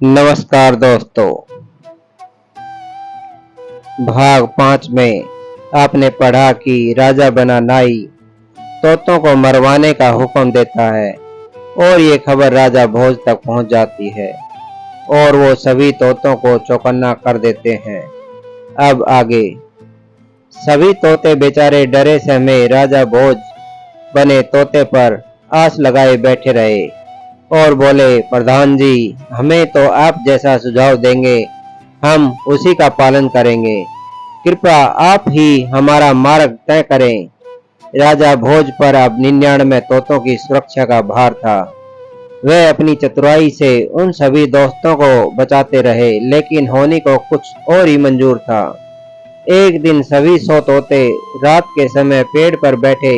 नमस्कार दोस्तों। भाग 5 में आपने पढ़ा कि राजा बना नाई तोतों को मरवाने का हुक्म देता है और ये खबर राजा भोज तक पहुंच जाती है और वो सभी तोतों को चौकन्ना कर देते हैं। अब आगे सभी तोते बेचारे डरे सहमे राजा भोज बने तोते पर आस लगाए बैठे रहे और बोले, प्रधान जी, हमें तो आप जैसा सुझाव देंगे हम उसी का पालन करेंगे। कृपया आप ही हमारा मार्ग तय करें। राजा भोज पर अब 99 तोतों की सुरक्षा का भार था। वह अपनी चतुराई से उन सभी दोस्तों को बचाते रहे, लेकिन होनी को कुछ और ही मंजूर था। एक दिन सभी 100 तोते रात के समय पेड़ पर बैठे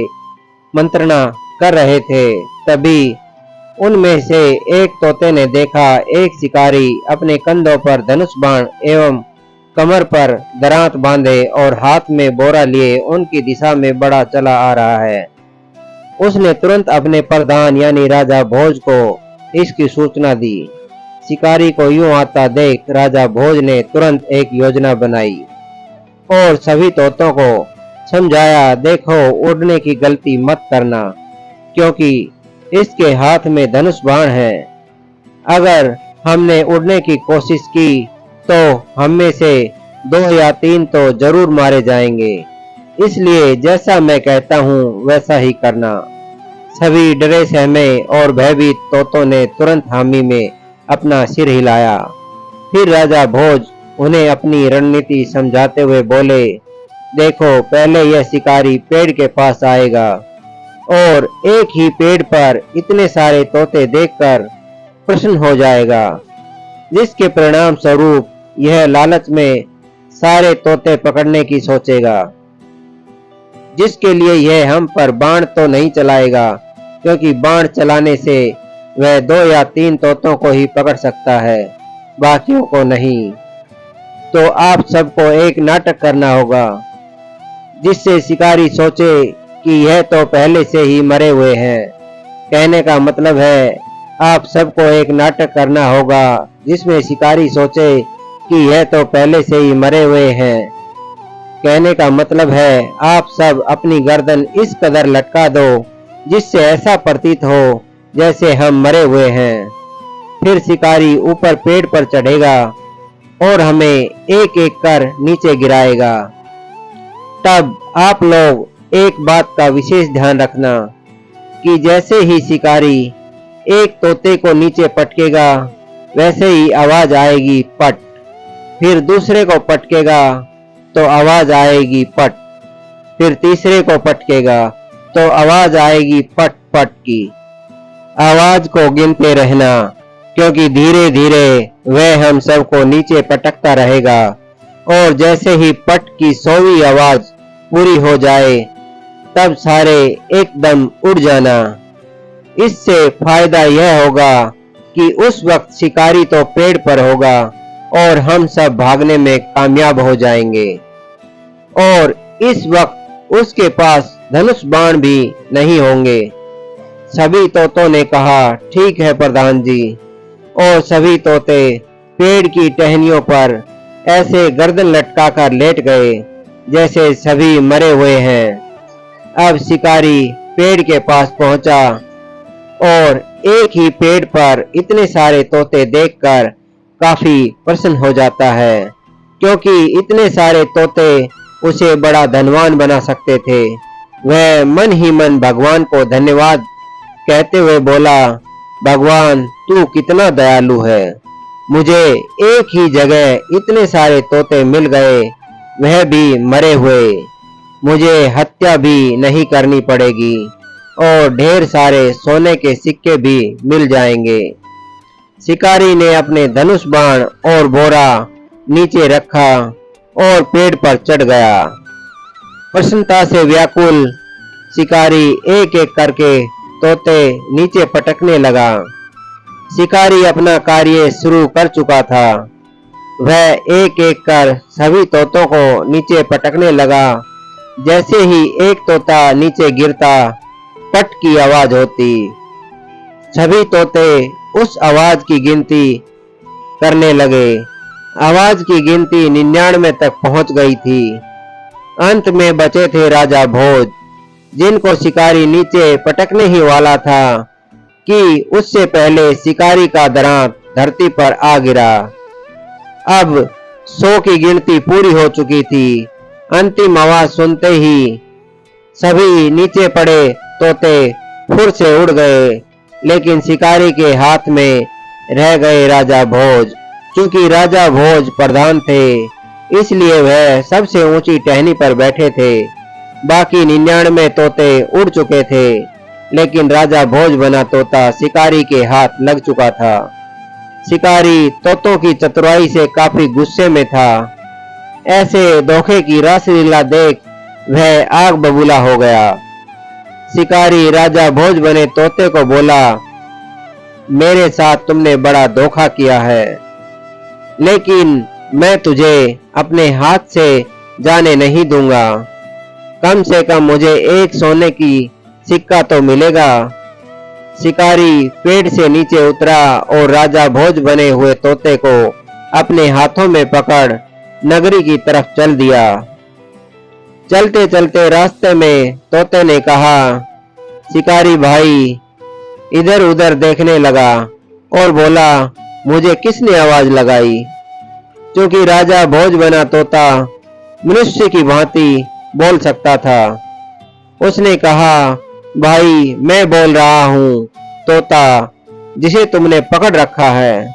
मंत्रणा कर रहे थे। तभी उनमें से एक तोते ने देखा एक शिकारी अपने कंधों पर धनुष बाण एवं कमर पर दरांत बांधे और हाथ में बोरा लिए उनकी दिशा में बढ़ा चला आ रहा है। उसने तुरंत अपने प्रधान यानी राजा भोज को इसकी सूचना दी। शिकारी को यूं आता देख राजा भोज ने तुरंत एक योजना बनाई और सभी तोतों को समझाया, देखो, उड़ने की गलती मत करना, क्योंकि इसके हाथ में धनुष बाण है। अगर हमने उड़ने की कोशिश की तो हम में से 2 या 3 तो जरूर मारे जाएंगे, इसलिए जैसा मैं कहता हूँ वैसा ही करना। सभी डरे सहमे और भयभीत तोतों ने तुरंत हामी में अपना सिर हिलाया। फिर राजा भोज उन्हें अपनी रणनीति समझाते हुए बोले, देखो, पहले यह शिकारी पेड़ के पास आएगा और एक ही पेड़ पर इतने सारे तोते देखकर प्रसन्न हो जाएगा, जिसके परिणाम स्वरूप यह लालच में सारे तोते पकड़ने की सोचेगा, जिसके लिए यह हम पर बाण तो नहीं चलाएगा, क्योंकि बाण चलाने से वह 2 या 3 तोतों को ही पकड़ सकता है, बाकियों को नहीं। तो आप सबको एक नाटक करना होगा जिससे शिकारी सोचे कि यह तो पहले से ही मरे हुए हैं। कहने का मतलब है आप सबको एक नाटक करना होगा जिसमें शिकारी सोचे कि यह तो पहले से ही मरे हुए हैं। कहने का मतलब है आप सब अपनी गर्दन इस कदर लटका दो जिससे ऐसा प्रतीत हो जैसे हम मरे हुए हैं। फिर शिकारी ऊपर पेड़ पर चढ़ेगा और हमें एक एक कर नीचे गिराएगा। तब आप लोग एक बात का विशेष ध्यान रखना कि जैसे ही शिकारी एक तोते को नीचे पटकेगा वैसे ही आवाज आएगी पट, फिर दूसरे को पटकेगा तो आवाज आएगी पट, फिर तीसरे को पटकेगा तो आवाज आएगी पट पट की। आवाज को गिनते रहना, क्योंकि धीरे धीरे वह हम सबको नीचे पटकता रहेगा और जैसे ही पट की 100वीं आवाज पूरी हो जाए तब सारे एकदम उड़ जाना। इससे फायदा यह होगा कि उस वक्त शिकारी तो पेड़ पर होगा और हम सब भागने में कामयाब हो जाएंगे और इस वक्त उसके पास धनुष बाण भी नहीं होंगे। सभी तोतों ने कहा, ठीक है प्रधान जी, और सभी तोते पेड़ की टहनियों पर ऐसे गर्दन लटकाकर लेट गए जैसे सभी मरे हुए हैं। अब शिकारी पेड़ के पास पहुंचा और एक ही पेड़ पर इतने सारे तोते देखकर काफी प्रसन्न हो जाता है, क्योंकि इतने सारे तोते उसे बड़ा धनवान बना सकते थे। वह मन ही मन भगवान को धन्यवाद कहते हुए बोला, भगवान, तू कितना दयालु है, मुझे एक ही जगह इतने सारे तोते मिल गए, वह भी मरे हुए। मुझे हत्या भी नहीं करनी पड़ेगी और ढेर सारे सोने के सिक्के भी मिल जाएंगे। शिकारी ने अपने धनुष बाण और बोरा नीचे रखा और पेड़ पर चढ़ गया। प्रसन्नता से व्याकुल शिकारी एक एक करके तोते नीचे पटकने लगा। शिकारी अपना कार्य शुरू कर चुका था। वह एक एक कर सभी तोतों को नीचे पटकने लगा। जैसे ही एक तोता नीचे गिरता, पट की आवाज होती। सभी तोते उस आवाज की गिनती करने लगे। आवाज की गिनती 99 तक पहुंच गई थी। अंत में बचे थे राजा भोज, जिनको शिकारी नीचे पटकने ही वाला था कि उससे पहले शिकारी का दांत धरती पर आ गिरा। अब 100 की गिनती पूरी हो चुकी थी। अंतिम आवाज सुनते ही सभी नीचे पड़े तोते फुर से उड़ गए, लेकिन शिकारी के हाथ में रह गए राजा भोज। क्योंकि राजा भोज प्रधान थे, इसलिए वह सबसे ऊंची टहनी पर बैठे थे। बाकी 99 तोते उड़ चुके थे, लेकिन राजा भोज बना तोता शिकारी के हाथ लग चुका था। शिकारी तोतों की चतुराई से काफी गुस्से में था। ऐसे धोखे की रासलीला देख वह आग बबूला हो गया। शिकारी राजा भोज बने तोते को बोला, मेरे साथ तुमने बड़ा धोखा किया है, लेकिन मैं तुझे अपने हाथ से जाने नहीं दूंगा। कम से कम मुझे एक सोने की सिक्का तो मिलेगा। शिकारी पेड़ से नीचे उतरा और राजा भोज बने हुए तोते को अपने हाथों में पकड़ नगरी की तरफ चल दिया। चलते चलते रास्ते में तोते ने कहा, शिकारी भाई इधर उधर देखने लगा और बोला, मुझे किसने आवाज लगाई? क्योंकि राजा भोज बना तोता मनुष्य की भांति बोल सकता था। उसने कहा, भाई मैं बोल रहा हूँ, तोता जिसे तुमने पकड़ रखा है।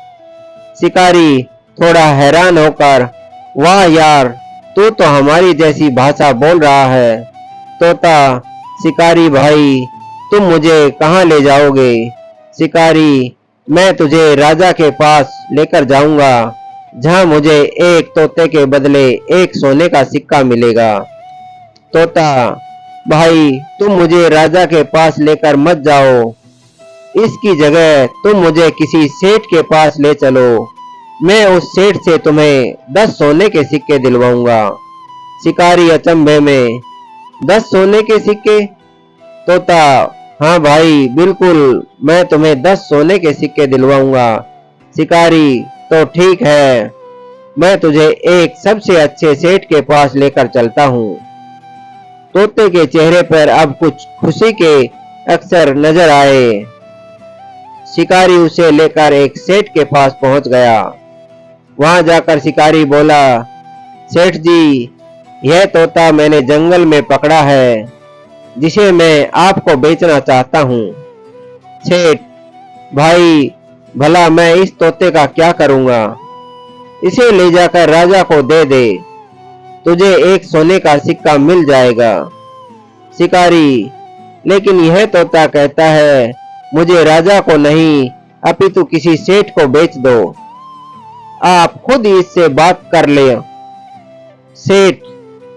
शिकारी थोड़ा हैरान होकर, वाह यार, तू तो हमारी जैसी भाषा बोल रहा है। तोता, शिकारी भाई तुम मुझे कहाँ ले जाओगे? शिकारी, मैं तुझे राजा के पास लेकर जाऊंगा, जहाँ मुझे एक तोते के बदले एक सोने का सिक्का मिलेगा। तोता, भाई तुम मुझे राजा के पास लेकर मत जाओ, इसकी जगह तुम मुझे किसी सेठ के पास ले चलो। मैं उस सेठ से तुम्हें 10 सोने के सिक्के दिलवाऊंगा। शिकारी अचंभे में, 10 सोने के सिक्के? तोता, हाँ भाई बिल्कुल, मैं तुम्हें 10 सोने के सिक्के दिलवाऊंगा। शिकारी, तो ठीक है, मैं तुझे एक सबसे अच्छे सेठ के पास लेकर चलता हूँ। तोते के चेहरे पर अब कुछ खुशी के अक्षर नजर आए। शिकारी उसे लेकर एक सेठ के पास पहुंच गया। वहां जाकर शिकारी बोला, सेठ जी, यह तोता मैंने जंगल में पकड़ा है, जिसे मैं आपको बेचना चाहता हूँ। सेठ, भाई भला मैं इस तोते का क्या करूँगा? इसे ले जाकर राजा को दे दे, तुझे एक सोने का सिक्का मिल जाएगा। शिकारी, लेकिन यह तोता कहता है मुझे राजा को नहीं अपितु किसी सेठ को बेच दो। आप खुद ही इससे बात कर ले। सेठ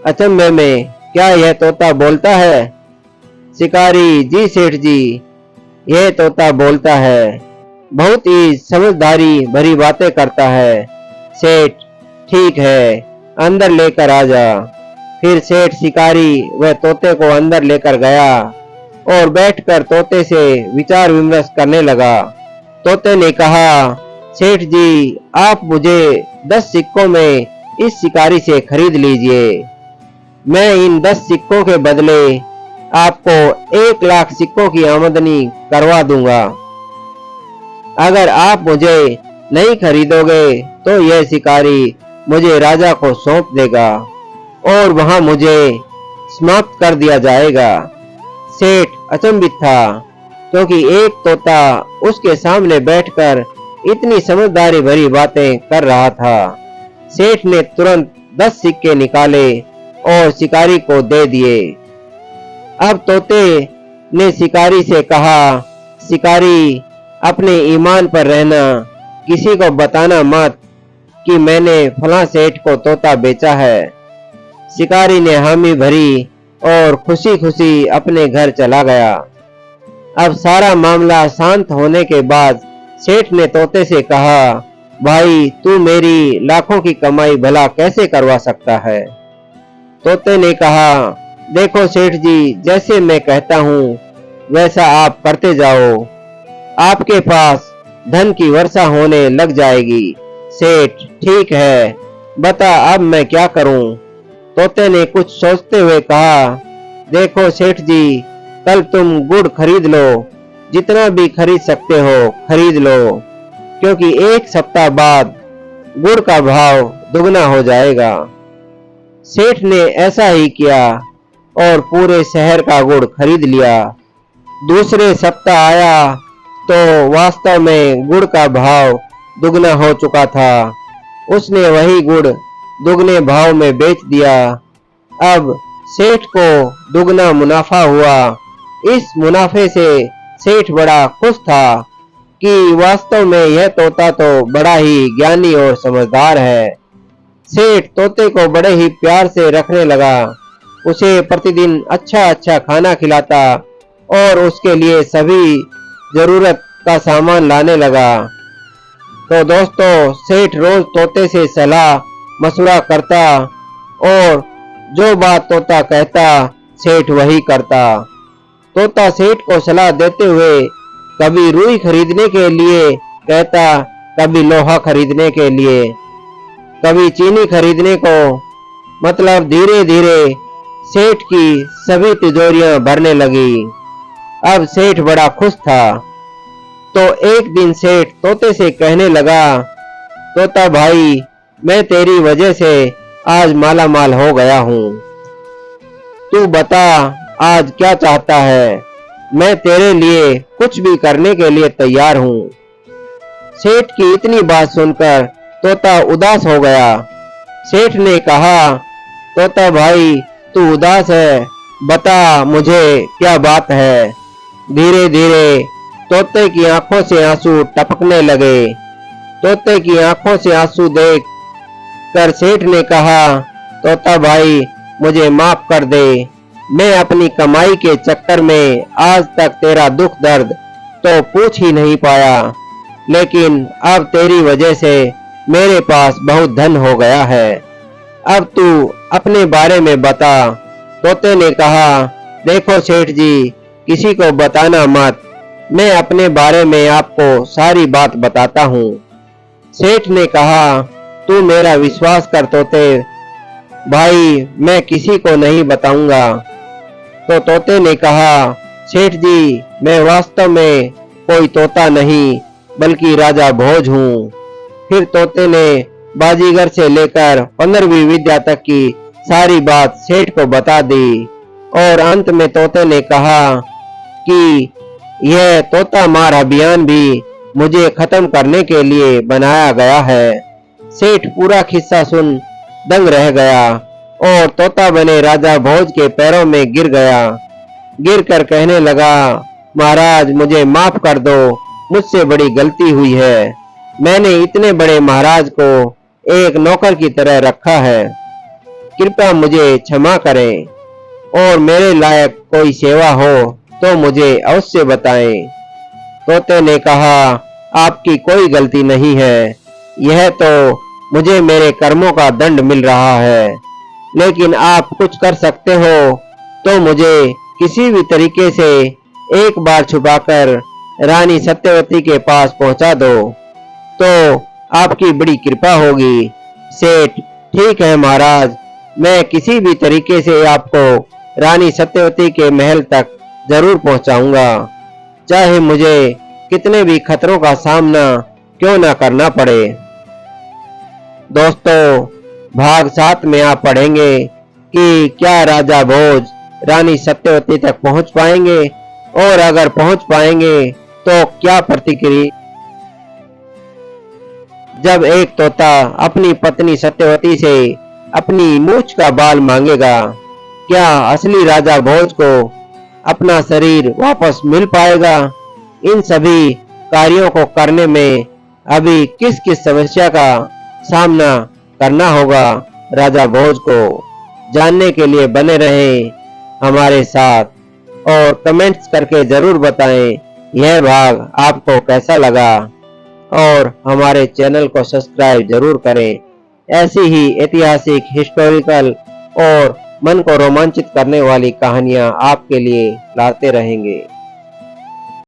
अचंभे में, क्या यह तोता बोलता है? शिकारी, जी सेठ जी, यह तोता बोलता है, बहुत ही समझदारी भरी बातें करता है। सेठ, ठीक है, अंदर लेकर आ जा। फिर सेठ शिकारी वह तोते को अंदर लेकर गया और बैठकर तोते से विचार विमर्श करने लगा। तोते ने कहा, सेठ जी, आप मुझे 10 सिक्कों में इस शिकारी से खरीद लीजिए। मैं इन 10 सिक्कों के बदले आपको 1 लाख सिक्कों की आमदनी करवा दूंगा। अगर आप मुझे नहीं खरीदोगे तो यह शिकारी मुझे राजा को सौंप देगा और वहां मुझे समाप्त कर दिया जाएगा। सेठ अचंभित था, क्योंकि एक तोता उसके सामने बैठकर इतनी समझदारी भरी बातें कर रहा था। सेठ ने तुरंत 10 सिक्के निकाले और शिकारी को दे दिए। अब तोते ने शिकारी से कहा, शिकारी, अपने ईमान पर रहना, किसी को बताना मत कि मैंने फलां सेठ को तोता बेचा है। शिकारी ने हामी भरी और खुशी खुशी अपने घर चला गया। अब सारा मामला शांत होने के बाद सेठ ने तोते से कहा, भाई तू मेरी लाखों की कमाई भला कैसे करवा सकता है? तोते ने कहा, देखो सेठ जी, जैसे मैं कहता हूँ वैसा आप करते जाओ, आपके पास धन की वर्षा होने लग जाएगी। सेठ ठीक है, बता अब मैं क्या करूं? तोते ने कुछ सोचते हुए कहा, देखो सेठ जी, कल तुम गुड़ खरीद लो, जितना भी खरीद सकते हो खरीद लो, क्योंकि एक सप्ताह बाद गुड़ का भाव दुगना हो जाएगा। सेठ ने ऐसा ही किया और पूरे शहर का गुड़ खरीद लिया। दूसरे सप्ताह आया तो वास्तव में गुड़ का भाव दुगना हो चुका था। उसने वही गुड़ दुगने भाव में बेच दिया। अब सेठ को दुगना मुनाफा हुआ। इस मुनाफे से सेठ बड़ा खुश था कि वास्तव में यह तोता तो बड़ा ही ज्ञानी और समझदार है। सेठ तोते को बड़े ही प्यार से रखने लगा। उसे प्रतिदिन अच्छा अच्छा खाना खिलाता और उसके लिए सभी जरूरत का सामान लाने लगा। तो दोस्तों, सेठ रोज तोते से सलाह मशवरा करता और जो बात तोता कहता सेठ वही करता। तोता सेठ को सलाह देते हुए कभी रुई खरीदने के लिए कहता, कभी लोहा खरीदने के लिए, कभी चीनी खरीदने को। मतलब धीरे धीरे सेठ की सभी तिजोरियां भरने लगी। अब सेठ बड़ा खुश था। तो एक दिन सेठ तोते से कहने लगा, तोता भाई, मैं तेरी वजह से आज माला माल हो गया हूँ। तू बता आज क्या चाहता है? मैं तेरे लिए कुछ भी करने के लिए तैयार हूँ। सेठ की इतनी बात सुनकर तोता उदास हो गया। सेठ ने कहा, तोता भाई, तू उदास है, बता मुझे क्या बात है। धीरे धीरे तोते की आंखों से आंसू टपकने लगे। तोते की आंखों से आंसू देख कर सेठ ने कहा, तोता भाई, मुझे माफ कर दे। मैं अपनी कमाई के चक्कर में आज तक तेरा दुख दर्द तो पूछ ही नहीं पाया, लेकिन अब तेरी वजह से मेरे पास बहुत धन हो गया है। अब तू अपने बारे में बता। तोते ने कहा, देखो सेठ जी, किसी को बताना मत, मैं अपने बारे में आपको सारी बात बताता हूँ। सेठ ने कहा, तू मेरा विश्वास कर तोते भाई, मैं किसी को नहीं बताऊंगा। तो तोते ने कहा, सेठ जी, मैं वास्तव में कोई तोता नहीं बल्कि राजा भोज हूँ। फिर तोते ने बाजीगर से लेकर 15वीं विद्या तक की सारी बात सेठ को बता दी और अंत में तोते ने कहा कि यह तोता मार अभियान भी मुझे खत्म करने के लिए बनाया गया है। सेठ पूरा किस्सा सुन दंग रह गया और तोता बने राजा भोज के पैरों में गिर गया। गिर कर कहने लगा, महाराज, मुझे माफ कर दो, मुझसे बड़ी गलती हुई है। मैंने इतने बड़े महाराज को एक नौकर की तरह रखा है। कृपया मुझे क्षमा करें और मेरे लायक कोई सेवा हो तो मुझे अवश्य बताएं। तोते ने कहा, आपकी कोई गलती नहीं है, यह तो मुझे मेरे कर्मों का दंड मिल रहा है, लेकिन आप कुछ कर सकते हो तो मुझे किसी भी तरीके से एक बार छुपाकर रानी सत्यवती के पास पहुंचा दो तो आपकी बड़ी कृपा होगी। सेठ, ठीक है महाराज, मैं किसी भी तरीके से आपको रानी सत्यवती के महल तक जरूर पहुंचाऊंगा, चाहे मुझे कितने भी खतरों का सामना क्यों ना करना पड़े। दोस्तों, भाग 7 में आप पढ़ेंगे कि क्या राजा भोज रानी सत्यवती तक पहुंच पाएंगे और अगर पहुंच पाएंगे तो क्या प्रतिक्रिया जब एक तोता अपनी पत्नी सत्यवती से अपनी मूंछ का बाल मांगेगा। क्या असली राजा भोज को अपना शरीर वापस मिल पाएगा? इन सभी कार्यों को करने में अभी किस किस समस्या का सामना करना होगा राजा भोज को, जानने के लिए बने रहें हमारे साथ और कमेंट्स करके जरूर बताएं यह भाग आपको कैसा लगा और हमारे चैनल को सब्सक्राइब जरूर करें। ऐसी ही ऐतिहासिक, हिस्टोरिकल और मन को रोमांचित करने वाली कहानियां आपके लिए लाते रहेंगे।